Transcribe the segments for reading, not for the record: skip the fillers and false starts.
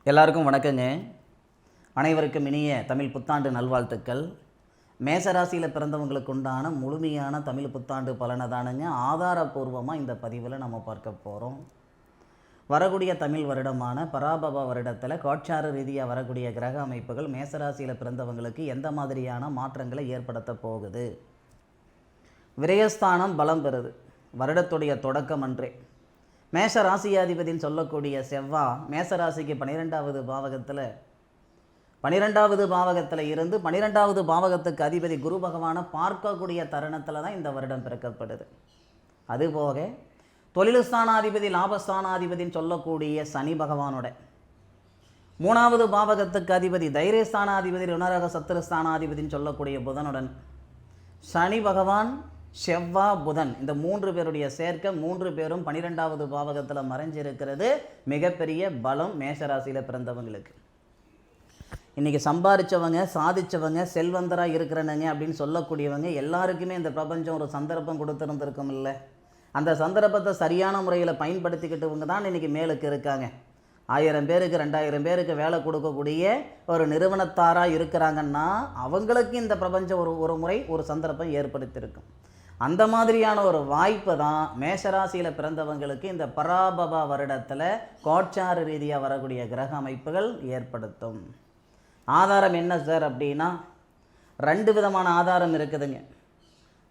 எல்லாருக்கும் வணக்கங்க. அனைவருக்கும் இனிய தமிழ் புத்தாண்டு நல்வாழ்த்துக்கள். மேசராசியில் பிறந்தவங்களுக்கு உண்டான முழுமையான தமிழ் புத்தாண்டு பலனை தானுங்க ஆதாரபூர்வமாக இந்த பதிவில் நம்ம பார்க்க போகிறோம். வரக்கூடிய தமிழ் வருடமான பராபவ வருடத்தில் கோட்சார ரீதியாக வரக்கூடிய கிரக அமைப்புகள் மேசராசியில் பிறந்தவங்களுக்கு எந்த மாதிரியான மாற்றங்களை ஏற்படுத்த போகுது. விரயஸ்தானம் பலம் பெறுது. வருடத்துடைய தொடக்கம் அன்றே மேஷ ராசியாதிபதினு சொல்லக்கூடிய செவ்வாய் மேசராசிக்கு 12வது பாவகத்தில் இருந்து 12வது பாவகத்துக்கு அதிபதி குரு பகவானை பார்க்கக்கூடிய தருணத்தில் தான் இந்த வருடம் பிறக்கப்படுது. அதுபோக தொழில் ஸ்தானாதிபதி லாபஸ்தானாதிபதினு சொல்லக்கூடிய சனி பகவானோட 3வது பாவகத்துக்கு அதிபதி தைரியஸ்தானாதிபதி ருணரக சத்துருஸ்தானாதிபதினு சொல்லக்கூடிய புதனுடன் சனி பகவான் செவ்வாய் புதன் இந்த 3 பேருடைய சேர்க்கை 3 பேரும் 12வது பாவகத்தில் மறைஞ்சிருக்கிறது மிகப்பெரிய பலம் மேஷராசியில் பிறந்தவங்களுக்கு. இன்றைக்கி சம்பாதிச்சவங்க சாதிச்சவங்க செல்வந்தராக இருக்கிறனங்க அப்படின்னு சொல்லக்கூடியவங்க எல்லாருக்குமே இந்த பிரபஞ்சம் ஒரு சந்தர்ப்பம் கொடுத்துருந்துருக்கும் இல்லை. அந்த சந்தர்ப்பத்தை சரியான முறையில் பயன்படுத்திக்கிட்டவங்க தான் இன்றைக்கி மேலுக்கு இருக்காங்க. 1000 பேருக்கு 2000 பேருக்கு வேலை கொடுக்கக்கூடிய ஒரு நிறுவனத்தாராக இருக்கிறாங்கன்னா அவங்களுக்கு இந்த பிரபஞ்சம் ஒரு முறை ஒரு சந்தர்ப்பம் ஏற்படுத்தியிருக்கும். அந்த மாதிரியான ஒரு வாய்ப்பை தான் மேஷராசியில் பிறந்தவங்களுக்கு இந்த பராபவ வருடத்தில் கோட்சார ரீதியாக வரக்கூடிய கிரக அமைப்புகள் ஏற்படுத்தும். ஆதாரம் என்ன சார் அப்படின்னா 2 விதமான ஆதாரம் இருக்குதுங்க.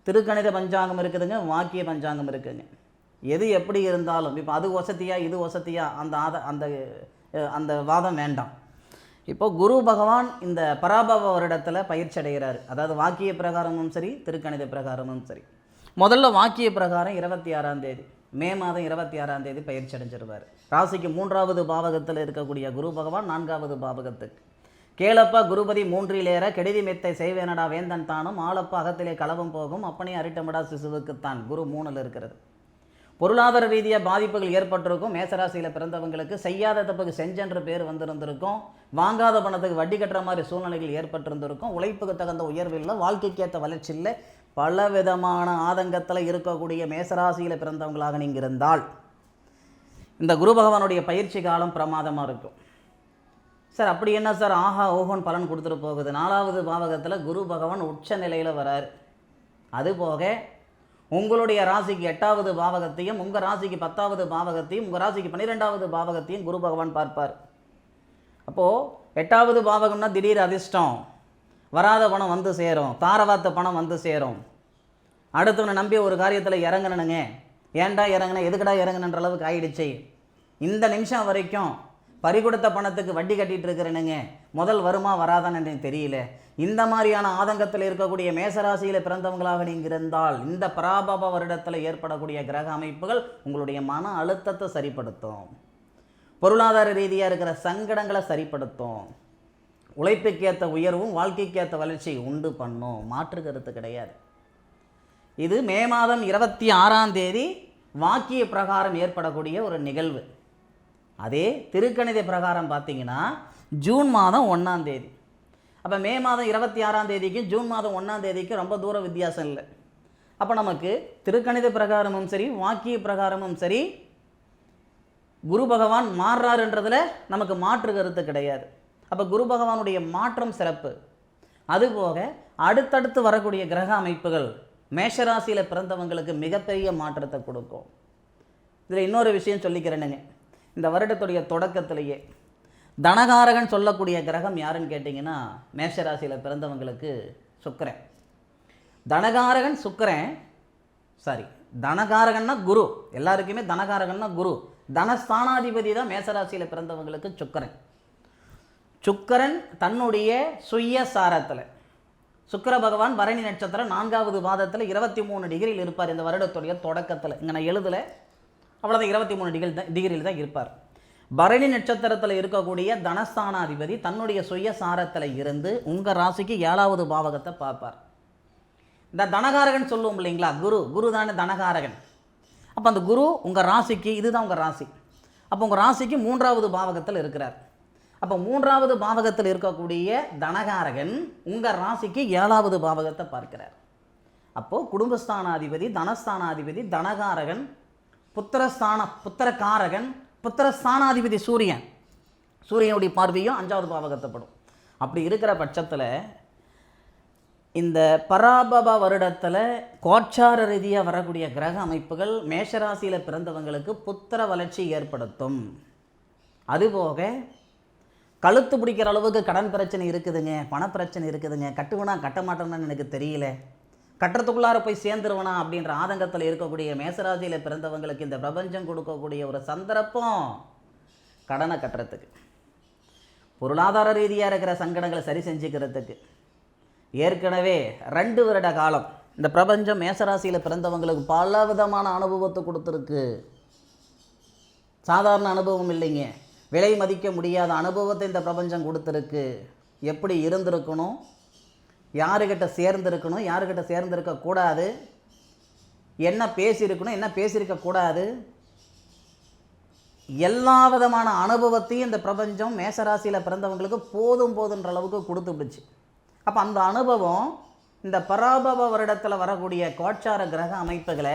திருக்கணித பஞ்சாங்கம் இருக்குதுங்க, வாக்கிய பஞ்சாங்கம் இருக்குதுங்க. எது எப்படி இருந்தாலும் இப்போ அது வசதியா இது வசதியா அந்த வாதம் வேண்டாம். இப்போ குரு பகவான் இந்த பராபவ வருடத்தில் பயிற்சி அடைகிறார். அதாவது வாக்கிய பிரகாரமும் சரி திருக்கணித பிரகாரமும் சரி. முதல்ல வாக்கிய பிரகாரம் 26ஆம் தேதி மே மாதம் 26ஆம் தேதி பயிற்சி அடைஞ்சிருவார். ராசிக்கு 3வது பாவகத்தில் இருக்கக்கூடிய குரு பகவான் 4வது பாவகத்துக்கு கேளப்பா குருபதி 3ல் ஏற கெடுதி மெத்தை செய்வேனடா வேந்தன் தானும் ஆளப்பா அகத்திலே களவும் போகும் அப்பனே அரிட்டமடா சிசுவுக்குத்தான் குரு 3ல் இருக்கிறது. பொருளாதார ரீதியாக பாதிப்புகள் ஏற்பட்டிருக்கும். மேசராசியில் பிறந்தவங்களுக்கு செய்யாத தப்புக்கு செஞ்சென்ற பேர் வந்திருந்திருக்கும். வாங்காத பணத்துக்கு வட்டி கட்டுற மாதிரி சூழ்நிலைகள் ஏற்பட்டிருந்திருக்கும். உழைப்புக்கு தகுந்த உயர்வு இல்லை, வாழ்க்கைக்கேற்ற வளர்ச்சி இல்லை. பல விதமான ஆதங்கத்தில் இருக்கக்கூடிய மேசராசியில் பிறந்தவங்களாக நீங்கள் இருந்தால் இந்த குரு பகவானுடைய பயிற்சி காலம் பிரமாதமாக இருக்கும். சார் அப்படி என்ன சார் ஆஹா ஓஹோன்னு பலன் கொடுத்துட்டு போகுது. 4வது பாவகத்தில் குரு பகவான் உச்ச நிலையில் வரார். அதுபோக உங்களுடைய ராசிக்கு 8வது பாவகத்தையும் உங்கள் ராசிக்கு 10வது பாவகத்தையும் உங்கள் ராசிக்கு 12வது பாவகத்தையும் குரு பகவான் பார்ப்பார். அப்போது 8வது பாவகம்னா திடீர் அதிர்ஷ்டம், வராத பணம் வந்து சேரும், தாரவாத்த பணம் வந்து சேரும். அடுத்தவனை நம்பி ஒரு காரியத்தில் இறங்கணுங்க, ஏன்டா இறங்கின எதுக்கடா இறங்கணுன்ற அளவுக்கு ஆயிடுச்சு. இந்த நிமிஷம் வரைக்கும் பறிகொடுத்த பணத்துக்கு வட்டி கட்டிகிட்டு இருக்கிறேனுங்க, முதல் வருமா வராதான்னு எனக்கு தெரியல. இந்த மாதிரியான ஆதங்கத்தில் இருக்கக்கூடிய மேசராசியில் பிறந்தவங்களாக நீங்கள் இருந்தால் இந்த பராபவ வருடத்தில் ஏற்படக்கூடிய கிரக அமைப்புகள் உங்களுடைய மன அழுத்தத்தை சரிப்படுத்தும், பொருளாதார ரீதியாக இருக்கிற சங்கடங்களை சரிப்படுத்தும், உழைப்புக்கேற்ற உயர்வும் வாழ்க்கைக்கேற்ற வளர்ச்சி உண்டு பண்ணும். மாற்று கருத்து கிடையாது. இது மே மாதம் 26ஆம் தேதி வாக்கிய பிரகாரம் ஏற்படக்கூடிய ஒரு நிகழ்வு. அதே திருக்கணித பிரகாரம் பார்த்தீங்கன்னா ஜூன் மாதம் 1ஆம் தேதி. அப்போ மே மாதம் 26ஆம் தேதிக்கும் ஜூன் மாதம் 1ஆம் தேதிக்கும் ரொம்ப தூர வித்தியாசம் இல்லை. அப்போ நமக்கு திருக்கணித பிரகாரமும் சரி வாக்கிய பிரகாரமும் சரி குரு பகவான் மாறுறாருன்றதில் நமக்கு மாற்று கருத்து கிடையாது. அப்போ குரு பகவானுடைய மாற்றம் சிறப்பு. அதுபோக அடுத்தடுத்து வரக்கூடிய கிரக அமைப்புகள் மேஷராசியில் பிறந்தவங்களுக்கு மிகப்பெரிய மாற்றத்தை கொடுக்கும். இதில் இன்னொரு விஷயம் சொல்லிக்கிறேனுங்க. இந்த வருடத்துடைய தொடக்கத்திலேயே தனகாரகன் சொல்லக்கூடிய கிரகம் யாருன்னு கேட்டிங்கன்னா மேஷராசியில் பிறந்தவங்களுக்கு சுக்கிரன். தனகாரகன் சுக்கிரன், தனகாரகன்னா குரு. எல்லாருக்குமே தனகாரகன்னா குரு. தனஸ்தானாதிபதி தான் மேஷராசியில் பிறந்தவங்களுக்கு சுக்கிரன். சுக்கிரன் தன்னுடைய சுய சாரத்தில் சுக்கிர பகவான் பரணி நட்சத்திரம் 4வது பாதத்தில் 23 டிகிரியில் இருப்பார். இந்த வருடத்துடைய தொடக்கத்தில் இங்கே நான் எழுதலை, அவ்வளோதான், 23 டிகிரியில் தான் இருப்பார். பரணி நட்சத்திரத்தில் இருக்கக்கூடிய தனஸ்தானாதிபதி தன்னுடைய சுய சாரத்தில் இருந்து உங்கள் ராசிக்கு 7வது பாவகத்தை பார்ப்பார். இந்த தனகாரகன் சொல்லுவோம் இல்லைங்களா, குரு தானே தனகாரகன். அப்போ அந்த குரு உங்கள் ராசிக்கு, இதுதான் உங்கள் ராசி, அப்போ உங்கள் ராசிக்கு 3வது பாவகத்தில் இருக்கிறார். அப்போ 3வது பாவகத்தில் இருக்கக்கூடிய தனகாரகன் உங்கள் ராசிக்கு 7வது பாவகத்தை பார்க்கிறார். அப்போது குடும்பஸ்தானாதிபதி தனஸ்தானாதிபதி தனகாரகன் புத்திரகாரகன் புத்திரஸ்தானாதிபதி சூரியன் சூரியனுடைய பார்வையும் 5வது பாவகத்தைப்படும். அப்படி இருக்கிற பட்சத்தில் இந்த பராபவ வருடத்தில் கோச்சார ரீதியாக வரக்கூடிய கிரக அமைப்புகள் மேஷராசியில் பிறந்தவங்களுக்கு புத்திர வளர்ச்சி ஏற்படுத்தும். அதுபோக கழுத்து பிடிக்கிற அளவுக்கு கடன் பிரச்சனை இருக்குதுங்க, பணப்பிரச்சனை இருக்குதுங்க, கட்டுவனா கட்ட மாட்டேன்னு எனக்கு தெரியல, கட்டுறதுக்குள்ளார போய் சேர்ந்துருவனா அப்படின்ற ஆதங்கத்தில் இருக்கக்கூடிய மேசராசியில் பிறந்தவங்களுக்கு இந்த பிரபஞ்சம் கொடுக்கக்கூடிய ஒரு சந்தர்ப்பம் கடனை கட்டுறதுக்கு, பொருளாதார ரீதியாக இருக்கிற சங்கடங்களை சரி செஞ்சுக்கிறதுக்கு. ஏற்கனவே 2 வருட காலம் இந்த பிரபஞ்சம் மேசராசியில் பிறந்தவங்களுக்கு பல விதமான அனுபவத்தை கொடுத்துருக்கு. சாதாரண அனுபவம் இல்லைங்க, விலை மதிக்க முடியாத அனுபவத்தை இந்த பிரபஞ்சம் கொடுத்துருக்கு. எப்படி இருந்திருக்கணும், யாருக்கிட்ட சேர்ந்துருக்கணும், யாருக்கிட்ட சேர்ந்துருக்கக்கூடாது, என்ன பேசியிருக்கணும், என்ன பேசியிருக்கக்கூடாது, எல்லா விதமான அனுபவத்தையும் இந்த பிரபஞ்சம் மேசராசியில் பிறந்தவங்களுக்கு போதுன்ற அளவுக்கு கொடுத்துடுச்சு. அப்போ அந்த அனுபவம் இந்த பராபவ வருடத்தில் வரக்கூடிய கோச்சார கிரக அமைப்புகளை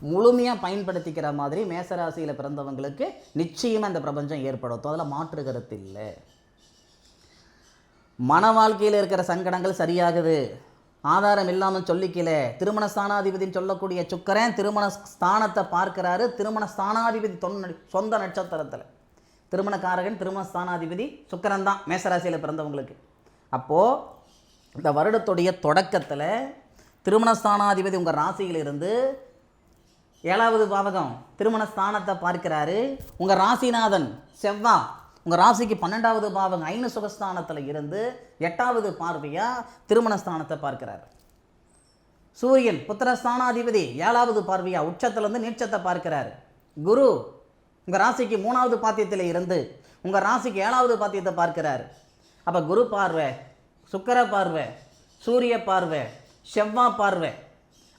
முழுமையாக பயன்படுத்திக்கிற மாதிரி மேசராசியில் பிறந்தவங்களுக்கு நிச்சயமாக இந்த பிரபஞ்சம் ஏற்படுத்தும். அதில் மாற்று கருத்து இல்லை. மன வாழ்க்கையில் இருக்கிற சங்கடங்கள் சரியாகுது, ஆதாரம் இல்லாமல் சொல்லிக்கல. திருமண ஸ்தானாதிபதினு சொல்லக்கூடிய சுக்கிரன் திருமண ஸ்தானத்தை பார்க்கிறாரு. திருமண ஸ்தானாதிபதி சொந்த நட்சத்திரத்தில், திருமணக்காரகன் திருமண ஸ்தானாதிபதி சுக்கிரன் தான் மேசராசியில் பிறந்தவங்களுக்கு. அப்போது இந்த வருடத்துடைய தொடக்கத்தில் திருமண ஸ்தானாதிபதி உங்கள் ராசியிலிருந்து 7வது பாவகம் திருமண ஸ்தானத்தை பார்க்கிறாரு. உங்கள் ராசிநாதன் செவ்வாய் உங்கள் ராசிக்கு 12வது பாவகம் ஐன சுகஸ்தானத்தில் இருந்து 8வது பார்வையாக திருமண ஸ்தானத்தை பார்க்கிறார். சூரியன் புத்திரஸ்தானாதிபதி 7வது பார்வையாக உச்சத்திலிருந்து நீட்சத்தை பார்க்கிறார். குரு உங்கள் ராசிக்கு 3வது பாத்தியத்தில் இருந்து உங்கள் ராசிக்கு 7வது பாத்தியத்தை பார்க்கிறார். அப்போ குரு பார்வை, சுக்கிர பார்வை, சூரிய பார்வை, செவ்வாய் பார்வை,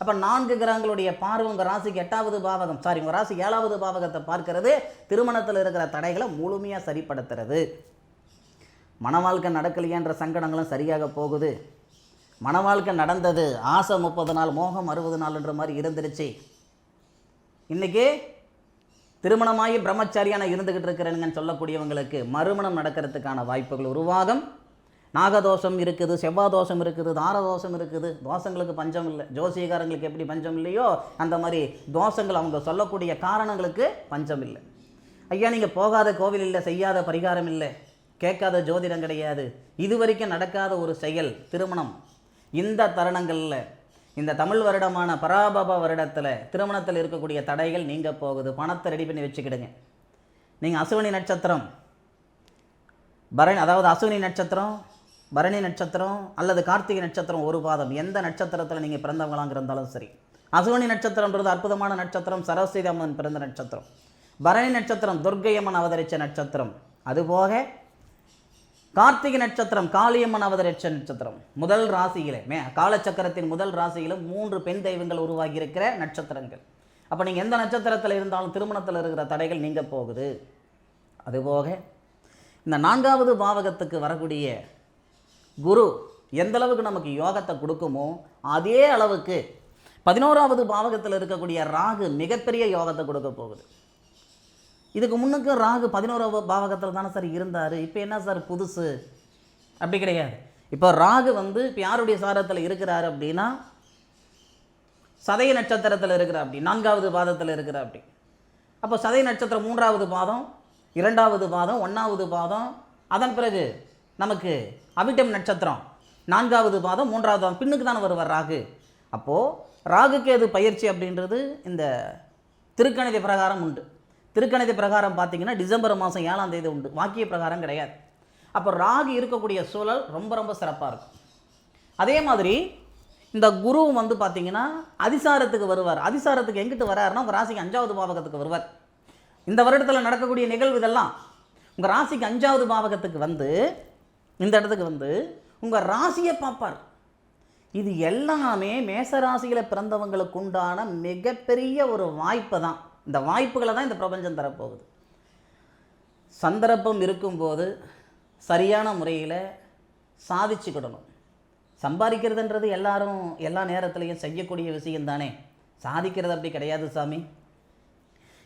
அப்போ 4 கிரகங்களுடைய பார்வை உங்கள் ராசிக்கு 8வது பாவகம் உங்கள் ராசிக்கு 7வது பாவகத்தை பார்க்கிறது. திருமணத்தில் இருக்கிற தடைகளை முழுமையாக சரிப்படுத்துறது. மன வாழ்க்கை நடக்கலையன்ற சங்கடங்களும் சரியாக போகுது. மன வாழ்க்கை நடந்தது, ஆசை 30 நாள் மோகம் 60 நாள்ன்ற மாதிரி இருந்துருச்சு. இன்றைக்கி திருமணமாகி பிரம்மச்சாரியான இருந்துக்கிட்டு இருக்கிறேனுங்கன்னு சொல்லக்கூடியவங்களுக்கு மறுமணம் நடக்கிறதுக்கான வாய்ப்புகள் உருவாகும். நாகதோஷம் இருக்குது, செவ்வாய் தோஷம் இருக்குது, தாரதோஷம் இருக்குது. தோஷங்களுக்கு பஞ்சம் இல்லை. ஜோசியக்காரங்களுக்கு எப்படி பஞ்சம் இல்லையோ அந்த மாதிரி தோஷங்கள் அவங்க சொல்லக்கூடிய காரணங்களுக்கு பஞ்சம் இல்லை. ஐயா நீங்கள் போகாத கோவில் இல்லை, செய்யாத பரிகாரம் இல்லை, கேட்காத ஜோதிடம் கிடையாது, இது வரைக்கும் நடக்காத ஒரு செயல் திருமணம். இந்த தருணங்களில் இந்த தமிழ் வருடமான பராபவ வருடத்தில் திருமணத்தில் இருக்கக்கூடிய தடைகள் நீங்க போகுது. பணத்தை ரெடி பண்ணி வச்சுக்கிடுங்க. நீங்கள் அசுவினி நட்சத்திரம் அதாவது அசுவினி நட்சத்திரம், பரணி நட்சத்திரம் அல்லது கார்த்திகை நட்சத்திரம் ஒரு பாதம், எந்த நட்சத்திரத்தில் நீங்கள் பிறந்தவங்களாங்க இருந்தாலும் சரி. அசுவினி நட்சத்திரம்ன்றது அற்புதமான நட்சத்திரம், சரஸ்வதி அம்மன் பிறந்த நட்சத்திரம். பரணி நட்சத்திரம் துர்க்கையம்மன் அவதரித்த நட்சத்திரம். அதுபோக கார்த்திகை நட்சத்திரம் காளியம்மன் அவதரித்த நட்சத்திரம். முதல் ராசியிலே காலச்சக்கரத்தின் முதல் ராசியில் 3 பெண் தெய்வங்கள் உருவாகி இருக்கிற நட்சத்திரங்கள். அப்போ நீங்கள் எந்த நட்சத்திரத்தில் இருந்தாலும் திருமணத்தில் இருக்கிற தடைகள் நீங்க போகுது. அதுபோக இந்த 4வது பாவகத்துக்கு வரக்கூடிய குரு எந்த அளவுக்கு நமக்கு யோகத்தை கொடுக்குமோ அதே அளவுக்கு 11வது பாவகத்தில் இருக்கக்கூடிய ராகு மிகப்பெரிய யோகத்தை கொடுக்க போகுது. இதுக்கு முன்னுக்கு ராகு 11வது பாவகத்தில் தானே சார் இருந்தார், இப்போ என்ன சார் புதுசு? அப்படி கிடையாது. இப்போ ராகு இப்போ யாருடைய சாரத்தில் இருக்கிறாரு அப்படின்னா சதய நட்சத்திரத்தில் இருக்கிறார், அப்படி 4வது பாதத்தில் இருக்கிறார். அப்படி அப்போ சதய நட்சத்திரம் 3வது பாதம், 2வது பாதம், 1வது பாதம், அதன் பிறகு நமக்கு அவிட்டம் நட்சத்திரம் 4வது பாதம், 3வது பாதம், பின்னுக்கு தானே வருவார் ராகு. அப்போது ராகுக்கு எது பயிற்சி அப்படின்றது இந்த திருக்கணித பிரகாரம் உண்டு. திருக்கணித பிரகாரம் பார்த்திங்கன்னா டிசம்பர் மாதம் 7ஆம் தேதி உண்டு, வாக்கிய பிரகாரம் கிடையாது. அப்போ ராகு இருக்கக்கூடிய சூழல் ரொம்ப ரொம்ப சிறப்பாக இருக்கும். அதே மாதிரி இந்த குரு பார்த்திங்கன்னா அதிசாரத்துக்கு வருவார். அதிசாரத்துக்கு எங்கிட்டு வராருன்னா உங்கள் ராசிக்கு 5வது பாவகத்துக்கு வருவார். இந்த வருடத்தில் நடக்கக்கூடிய நிகழ்வு இதெல்லாம் உங்கள் ராசிக்கு 5வது பாவகத்துக்கு இந்த இடத்துக்கு உங்கள் ராசியை பார்ப்பார். இது எல்லாமே மேசராசியில் பிறந்தவங்களுக்கு உண்டான மிகப்பெரிய ஒரு வாய்ப்பு தான். இந்த வாய்ப்புகளை தான் இந்த பிரபஞ்சம் தரப்போகுது. சந்தர்ப்பம் இருக்கும்போது சரியான முறையில் சாதிச்சுக்கிடணும். சம்பாதிக்கிறதுன்றது எல்லாரும் எல்லா நேரத்துலையும் செய்யக்கூடிய விஷயம் தானே. சாதிக்கிறது அப்படி கிடையாது சாமி.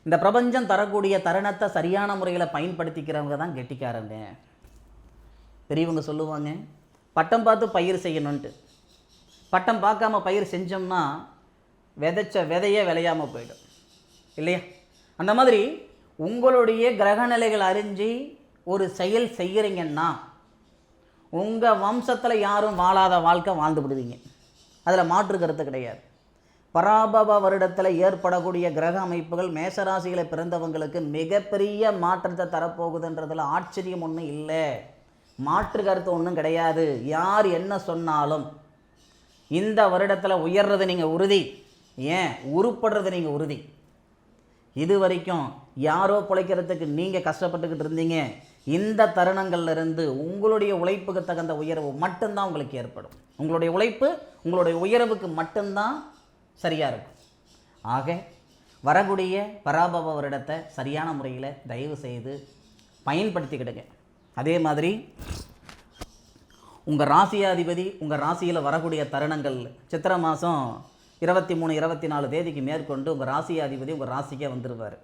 இந்த பிரபஞ்சம் தரக்கூடிய தருணத்தை சரியான முறையில் பயன்படுத்திக்கிறவங்க தான் கெட்டிக்காரங்க. பெரியவங்க சொல்லுவாங்க, பட்டம் பார்த்து பயிர் செய்யணுன்ட்டு. பட்டம் பார்க்காம பயிர் செஞ்சோம்னா விதைச்ச விதையே விளையாமல் போயிடும் இல்லையா? அந்த மாதிரி உங்களுடைய கிரகநிலைகள் அறிஞ்சு ஒரு செயல் செய்கிறீங்கன்னா உங்கள் வம்சத்தில் யாரும் வாழாத வாழ்க்கை வாழ்ந்து விடுவீங்க. அதில் மாற்று கருத்து கிடையாது. பராபவ வருடத்தில் ஏற்படக்கூடிய கிரக அமைப்புகள் மேசராசியில் பிறந்தவங்களுக்கு மிகப்பெரிய மாற்றத்தை தரப்போகுதுன்றதில் ஆச்சரியம் ஒன்றும் இல்லை, மாற்று கருத்து ஒன்றும் கிடையாது. யார் என்ன சொன்னாலும் இந்த வருடத்தில் உயர்றது நீங்கள் உறுதி, ஏன் உருப்படுறது நீங்கள் உறுதி. இது வரைக்கும் யாரோ பிழைக்கிறதுக்கு நீங்கள் கஷ்டப்பட்டுக்கிட்டு இருந்தீங்க. இந்த தருணங்கள்லேருந்து உங்களுடைய உழைப்புக்கு தகுந்த உயர்வு மட்டும்தான் உங்களுக்கு ஏற்படும். உங்களுடைய உழைப்பு உங்களுடைய உயர்வுக்கு மட்டும்தான் சரியாக இருக்கும். ஆக வரக்கூடிய பராபவ வருடத்தை சரியான முறையில் தயவு செய்து பயன்படுத்திக்கிடுங்க. அதே மாதிரி உங்கள் ராசியாதிபதி உங்கள் ராசியில் வரக்கூடிய தருணங்கள் சித்திரை மாதம் 23, 24 தேதிக்கு மேற்கொண்டு உங்கள் ராசியாதிபதி உங்கள் ராசிக்கே வந்துடுவார்.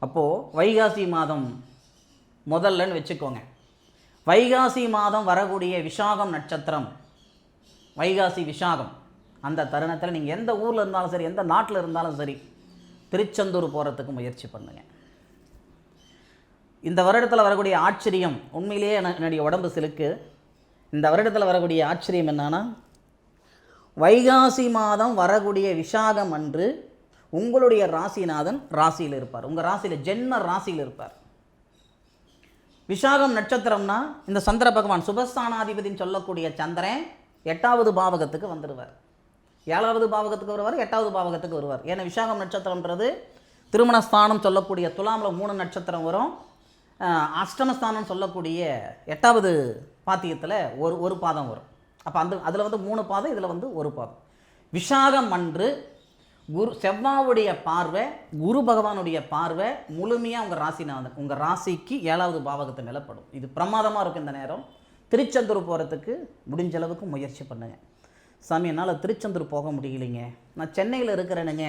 அப்போது வைகாசி மாதம் முதல்லன்னு வச்சுக்கோங்க. வைகாசி மாதம் வரக்கூடிய விசாகம் நட்சத்திரம், வைகாசி விசாகம், அந்த தருணத்தில் நீங்கள் எந்த ஊரில் இருந்தாலும் சரி, எந்த நாட்டில் இருந்தாலும் சரி, திருச்செந்தூர் போகிறதுக்கு முயற்சி பண்ணுங்கள். இந்த வருடத்தில் வரக்கூடிய ஆச்சரியம், உண்மையிலேயே என்னுடைய உடம்பு சிலுக்கு. இந்த வருடத்தில் வரக்கூடிய ஆச்சரியம் என்னன்னா, வைகாசி மாதம் வரக்கூடிய விசாகம் அன்று உங்களுடைய ராசிநாதன் ராசியில் இருப்பார். உங்கள் ராசியில் ஜென்ம ராசியில் இருப்பார். விசாகம் நட்சத்திரம்னா இந்த சந்திர பகவான் சுபஸ்தானாதிபதினு சொல்லக்கூடிய சந்திரன் 8வது பாவகத்துக்கு வந்துடுவார். 7வது பாவகத்துக்கு வருவார், 8வது பாவகத்துக்கு வருவார். ஏன்னா விசாகம் நட்சத்திரம்ன்றது திருமணஸ்தானம் சொல்லக்கூடிய துலாமில் 3 நட்சத்திரம் வரும். அஷ்டமஸ்தானம் சொல்லக்கூடிய 8வது பாத்தியத்தில் ஒரு பாதம் வரும். அப்போ அதில் 3 பாதம், இதில் 1 பாதம். விசாகம் அன்று செவ்வாவுடைய பார்வை, குரு பகவானுடைய பார்வை முழுமையாக உங்கள் ராசிநாதன் உங்கள் ராசிக்கு 7வது பாவகத்தை நிலப்படும். இது பிரமாதமாக இருக்கும். இந்த நேரம் திருச்செந்தூர் போகிறதுக்கு முடிஞ்ச அளவுக்கு முயற்சி பண்ணுங்க. சாமி, என்னால் திருச்செந்தூர் போக முடியலைங்க, நான் சென்னையில் இருக்கிறேனுங்க,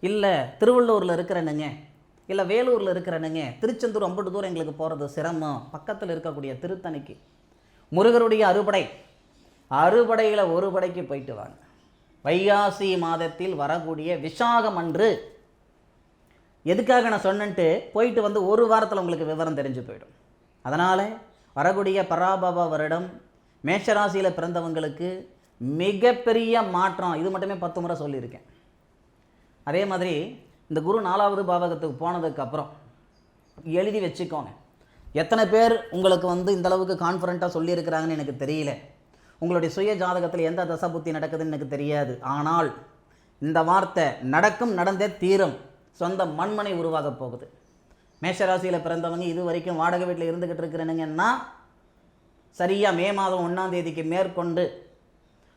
இல்லை திருவள்ளூரில் இருக்கிறேனுங்க, இல்லை வேலூரில் இருக்கிறேனுங்க, திருச்செந்தூர் அம்பட்டு தூரம் எங்களுக்கு போகிறது சிரமம். பக்கத்தில் இருக்கக்கூடிய திருத்தணிக்கு முருகருடைய அறுபடையில் ஒரு படைக்கு போயிட்டு வாங்க. வைகாசி மாதத்தில் வரக்கூடிய விசாகம் அன்று எதுக்காக நான் சொன்னேன்ட்டு போயிட்டு வந்து ஒரு வாரத்தில் உங்களுக்கு விவரம் தெரிஞ்சு போயிடும். அதனால் வரக்கூடிய பராபவ வருடம் மேஷராசியில் பிறந்தவங்களுக்கு மிகப்பெரிய மாற்றம். இது மட்டுமே 10 முறை சொல்லியிருக்கேன். அதே மாதிரி இந்த குரு 4வது பாவகத்துக்கு போனதுக்கப்புறம் எழுதி வச்சுக்கோங்க. எத்தனை பேர் உங்களுக்கு இந்தளவுக்கு கான்ஃபிடண்ட்டாக சொல்லியிருக்கிறாங்கன்னு எனக்கு தெரியல. உங்களுடைய சுய ஜாதகத்தில் எந்த தசை புத்தி நடக்குதுன்னு எனக்கு தெரியாது. ஆனால் இந்த வார்த்தை நடக்கும், நடந்தே தீரும். சொந்த மண்மனை உருவாக போகுது. மேஷராசியில் பிறந்தவங்க இது வரைக்கும் வாடகை வீட்டில் இருந்துக்கிட்டு இருக்கிறேனுங்கன்னா சரியாக மே மாதம் 1ஆம் தேதிக்கு மேற்கொண்டு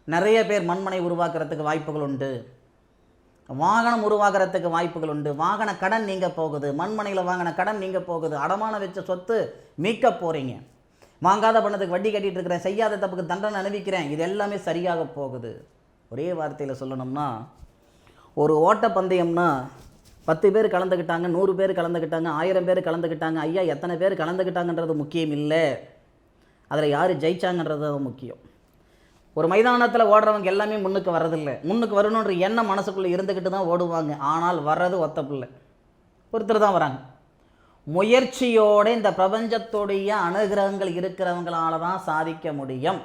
நிறைய பேர் மண்மனை உருவாக்குறதுக்கு வாய்ப்புகள் உண்டு. வாகனம் உருவாகிறதுக்கு வாய்ப்புகள் உண்டு. வாகன கடன் நீங்க போகுது. மண்மனையில் வாங்கின கடன் நீங்க போகுது. அடமான வச்ச சொத்து மீட்க போகிறீங்க. வாங்காத பணத்துக்கு வட்டி கட்டிகிட்டு இருக்கிறேன், செய்யாத தப்புக்கு தண்டனை அனுபவிக்கிறேன், இது எல்லாமே சரியாக போகுது. ஒரே வார்த்தையில் சொல்லணும்னா, ஒரு ஓட்டப்பந்தயம்னா 10 பேர் கலந்துக்கிட்டாங்க, 100 பேர் கலந்துக்கிட்டாங்க, 1000 பேர் கலந்துக்கிட்டாங்க. ஐயா, எத்தனை பேர் கலந்துக்கிட்டாங்கன்றது முக்கியம் இல்லை, அதில் யார் ஜெயிச்சாங்கன்றது தான் முக்கியம். ஒரு மைதானத்தில் ஓடுறவங்க எல்லாமே முன்னுக்கு வர்றதில்லை. முன்னுக்கு வரணுன்ற எண்ணம் மனசுக்குள்ளே இருந்துக்கிட்டு தான் ஓடுவாங்க. ஆனால் வர்றது ஒத்த பிள்ளை ஒருத்தர் தான் வராங்க. முயற்சியோடு இந்த பிரபஞ்சத்துடைய அனுகிரகங்கள் இருக்கிறவங்களால தான் சாதிக்க முடியும்.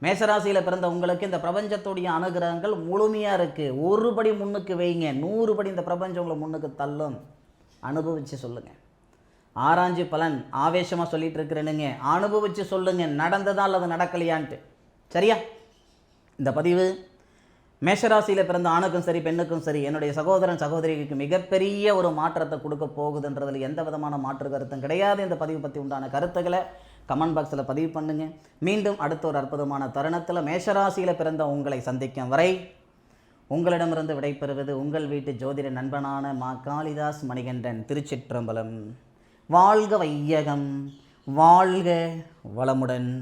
மேசராசியில் பிறந்த உங்களுக்கு இந்த பிரபஞ்சத்துடைய அனுகிரகங்கள் முழுமையாக இருக்குது. ஒரு படி முன்னுக்கு வைங்க, 100 படி இந்த பிரபஞ்சம் உங்களை முன்னுக்கு தள்ளும். அனுபவித்து சொல்லுங்கள். ஆராய்ச்சி பலன் ஆவேசமாக சொல்லிகிட்டு இருக்கிறேனுங்க, அனுபவித்து சொல்லுங்கள், நடந்ததா அல்லது நடக்கலையான்ட்டு. சரியா? இந்த பதிவு மேஷராசியில் பிறந்த ஆணுக்கும் சரி பெண்ணுக்கும் சரி, என்னுடைய சகோதரன் சகோதரிக்கு மிகப்பெரிய ஒரு மாற்றத்தை கொடுக்க போகுதுன்றதில் எந்த விதமான மாற்று கருத்தும் கிடையாது. இந்த பதிவு பற்றி உண்டான கருத்துக்களை கமெண்ட் பாக்ஸில் பதிவு பண்ணுங்கள். மீண்டும் அடுத்த ஒரு அற்புதமான தருணத்தில் மேஷராசியில் பிறந்த உங்களை சந்திக்கும் வரை உங்களிடமிருந்து விடைபெறுவது உங்கள் வீட்டு ஜோதிட நண்பனான மா காளிதாஸ் மணிகண்டன். திருச்சிற்றம்பலம். வாழ்க வையகம், வாழ்க வளமுடன்.